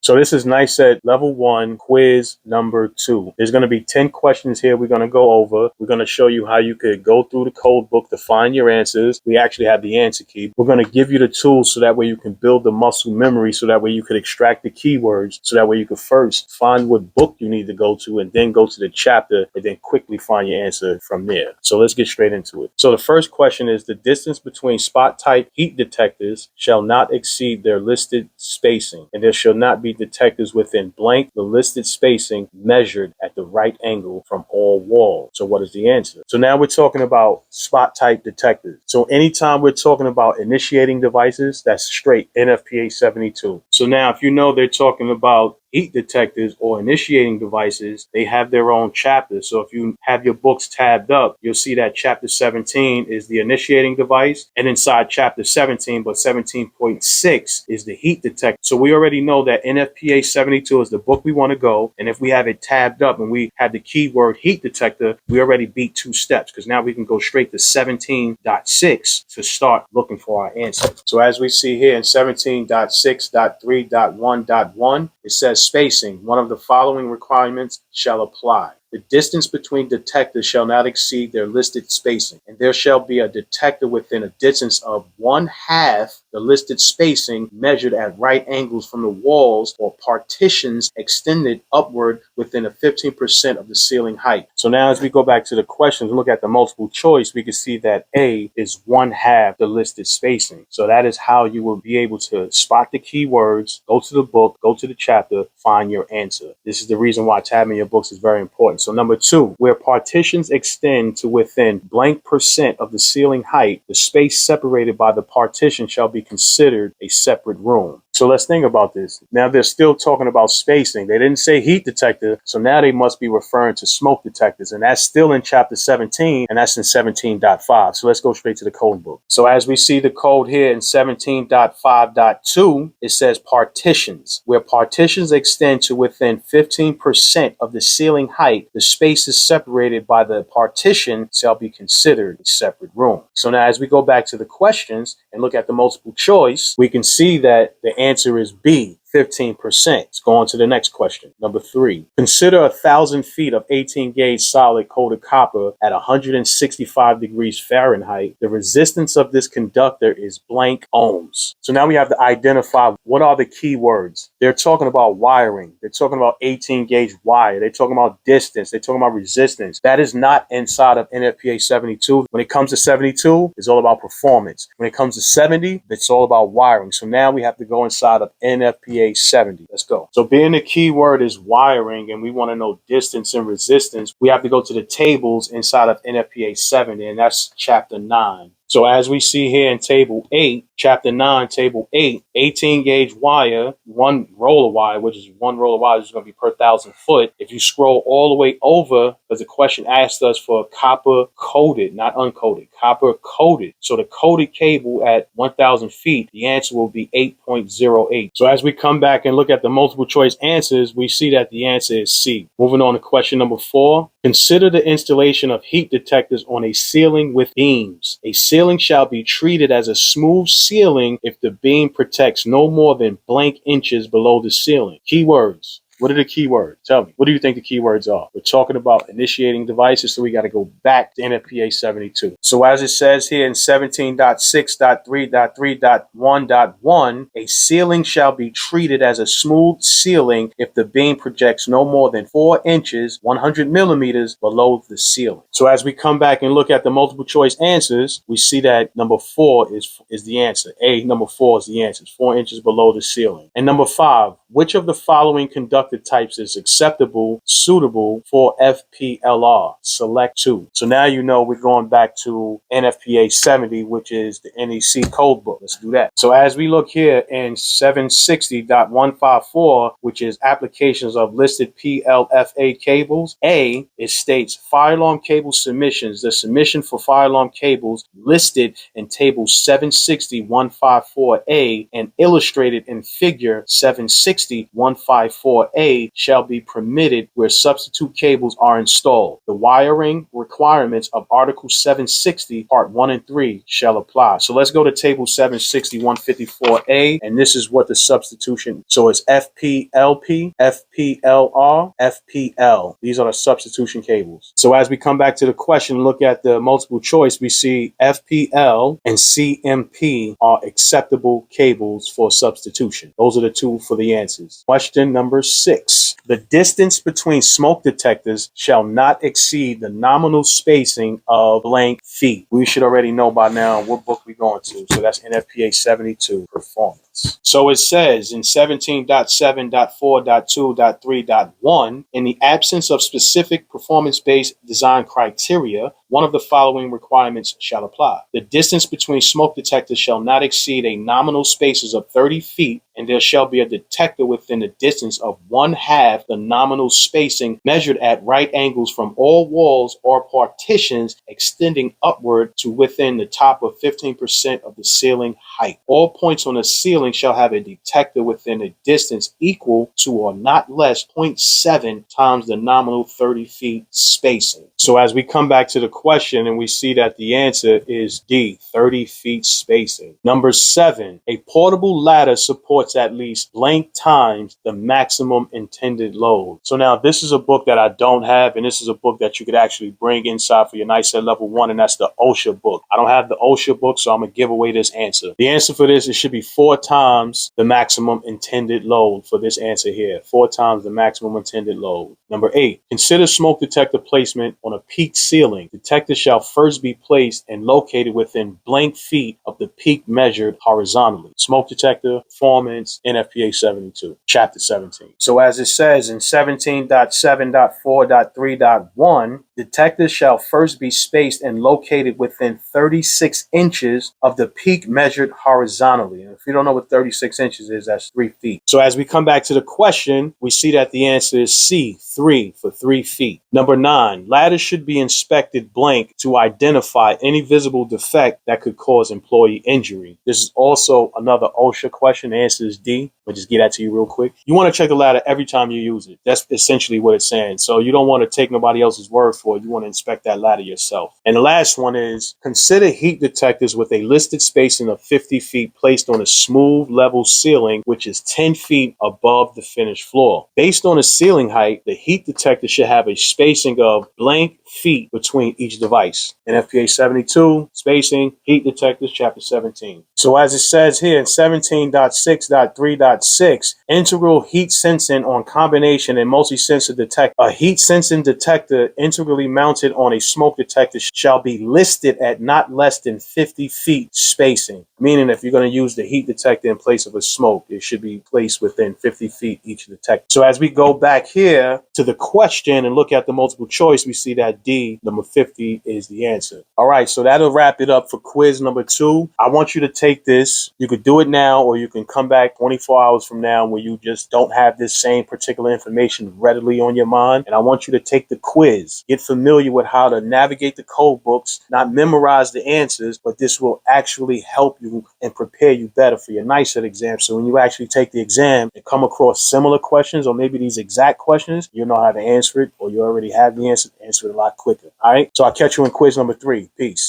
So this is NICET Level 1 Quiz number 2. There's going to be 10 questions here we're going to go over. We're going to show you how you could go through the code book to find your answers. We actually have the answer key. We're going to give you the tools so that way you can build the muscle memory, so that way you could extract the keywords, so that way you could first find what book you need to go to and then go to the chapter and then quickly find your answer from there. So let's get straight into it. So the first question is: the distance between spot type heat detectors shall not exceed their listed spacing, and there shall not be detectors within blank the listed spacing measured at the right angle from all walls. So what is the answer? So now we're talking about spot type detectors. So anytime we're talking about initiating devices, that's straight NFPA 72. So now if you know they're talking about heat detectors or initiating devices, they have their own chapters. So if you have your books tabbed up, you'll see that chapter 17 is the initiating device, and inside chapter 17, but 17.6 is the heat detector. So we already know that NFPA 72 is the book we want to go, and if we have it tabbed up and we have the keyword heat detector, we already beat 2 steps, because now we can go straight to 17.6 to start looking for our answer. So as we see here in 17.6.3.1.1, it says spacing. One of the following requirements shall apply. The distance between detectors shall not exceed their listed spacing, and there shall be a detector within a distance of 1/2 the listed spacing measured at right angles from the walls or partitions extended upward within a 15% of the ceiling height. So now as we go back to the questions and look at the multiple choice, we can see that A is 1/2 the listed spacing. So that is how you will be able to spot the keywords, go to the book, go to the chapter, find your answer. This is the reason why tabbing your books is very important. So number 2, where partitions extend to within blank % of the ceiling height, the space separated by the partition shall be considered a separate room. So let's think about this. Now they're still talking about spacing. They didn't say heat detector, so now they must be referring to smoke detectors, and that's still in chapter 17, and that's in 17.5. So let's go straight to the code book. So as we see the code here in 17.5.2, it says partitions. Where partitions extend to within 15% of the ceiling height, the spaces separated by the partition shall be considered a separate room. So now as we go back to the questions and look at the multiple choice, we can see that the answer is B, 15%. Let's go on to the next question. Number 3. Consider 1,000 feet of 18 gauge solid coated copper at 165 degrees Fahrenheit. The resistance of this conductor is blank ohms. So now we have to identify what are the key words. They're talking about wiring. They're talking about 18 gauge wire. They're talking about distance. They're talking about resistance. That is not inside of NFPA 72. When it comes to 72, it's all about performance. When it comes to 70, it's all about wiring. So now we have to go inside of NFPA 70. Let's go. So being the key word is wiring, and we want to know distance and resistance, we have to go to the tables inside of NFPA 70, and that's chapter 9. So as we see here in table 8, chapter 9, table 8, 18 gauge wire, one roll of wire, which is one roll of wire is going to be per 1,000 foot. If you scroll all the way over, because the question asked us for copper coated, not uncoated, copper coated. So the coated cable at 1,000 feet, the answer will be 8.08. So as we come back and look at the multiple choice answers, we see that the answer is C. Moving on to question number 4. Consider the installation of heat detectors on a ceiling with beams. A ceiling shall be treated as a smooth ceiling if the beam protects no more than blank inches below the ceiling. Keywords. What are the keywords? Tell me. What do you think the keywords are? We're talking about initiating devices, so we got to go back to NFPA 72. So as it says here in 17.6.3.3.1.1, a ceiling shall be treated as a smooth ceiling if the beam projects no more than 4 inches, 100 millimeters below the ceiling. So as we come back and look at the multiple choice answers, we see that number 4 is the answer. A, number 4 is the answer. It's 4 inches below the ceiling. And number 5, which of the following conductor types is acceptable, suitable for FPLR? Select 2. So now you know we're going back to NFPA 70, which is the NEC code book. Let's do that. So as we look here in 760.154, which is applications of listed PLFA cables, A, it states fire alarm cable submissions. The submission for fire alarm cables listed in table 760.154A and illustrated in figure 760 760.154A shall be permitted where substitute cables are installed. The wiring requirements of Article 760, Part 1 and 3 shall apply. So let's go to Table 760.154A, and this is what the substitution. So it's FPLP, FPLR, FPL. These are the substitution cables. So as we come back to the question, look at the multiple choice, we see FPL and CMP are acceptable cables for substitution. Those are the two for the answers. Question number 6. The distance between smoke detectors shall not exceed the nominal spacing of blank feet. We should already know by now what book we're going to. So that's NFPA 72, performance. So it says in 17.7.4.2.3.1, in the absence of specific performance-based design criteria, one of the following requirements shall apply. The distance between smoke detectors shall not exceed a nominal spaces of 30 feet, and there shall be a detector within a distance of 1/2 the nominal spacing measured at right angles from all walls or partitions extending upward to within the top of 15% of the ceiling height. All points on the ceiling shall have a detector within a distance equal to or not less 0.7 times the nominal 30 feet spacing. So as we come back to the question and we see that the answer is D, 30 feet spacing. Number 7, a portable ladder supports at least blank times the maximum intended load. So now this is a book that I don't have, and this is a book that you could actually bring inside for your NICET level 1, and that's the OSHA book. I don't have the OSHA book, so I'm going to give away this answer. The answer for this, it should be 4 times the maximum intended load for this answer here. 4 times the maximum intended load. Number 8, consider smoke detector placement on a peak ceiling. Detector shall first be placed and located within blank feet of the peak measured horizontally. Smoke detector, performance, NFPA 72, Chapter 17. So as it says in 17.7.4.3.1, detectors shall first be spaced and located within 36 inches of the peak measured horizontally. And if you don't know what 36 inches is, that's 3 feet. So as we come back to the question, we see that the answer is C, 3 for 3 feet. Number 9, ladders should be inspected blank to identify any visible defect that could cause employee injury. This is also another OSHA question. The answer is D. I'll just get that to you real quick. You want to check the ladder every time you use it. That's essentially what it's saying. So you don't want to take nobody else's word for it. You want to inspect that ladder yourself. And the last one is consider heat detectors with a listed spacing of 50 feet placed on a smooth level ceiling, which is 10 feet above the finished floor. Based on the ceiling height, the heat detector should have a spacing of blank feet between each device. NFPA 72, spacing, heat detectors, Chapter 17. So as it says here in 17.6.3.6, integral heat sensing on combination and multi-sensor detector. A heat sensing detector integrally mounted on a smoke detector shall be listed at not less than 50 feet spacing. Meaning if you're going to use the heat detector in place of a smoke, it should be placed within 50 feet each detector. So as we go back here to the question and look at the multiple choice, we see that D, number 50, is the answer. All right, so that'll wrap it up for quiz number 2. I want you to take this. You could do it now, or you can come back 24 hours from now where you just don't have this same particular information readily on your mind. And I want you to take the quiz. Get familiar with how to navigate the code books, not memorize the answers, but this will actually help you and prepare you better for your NICET exam. So when you actually take the exam and come across similar questions, or maybe these exact questions, you'll know how to answer it, or you already have the answer it a lot quicker. All right. So I'll catch you in quiz number 3. Peace.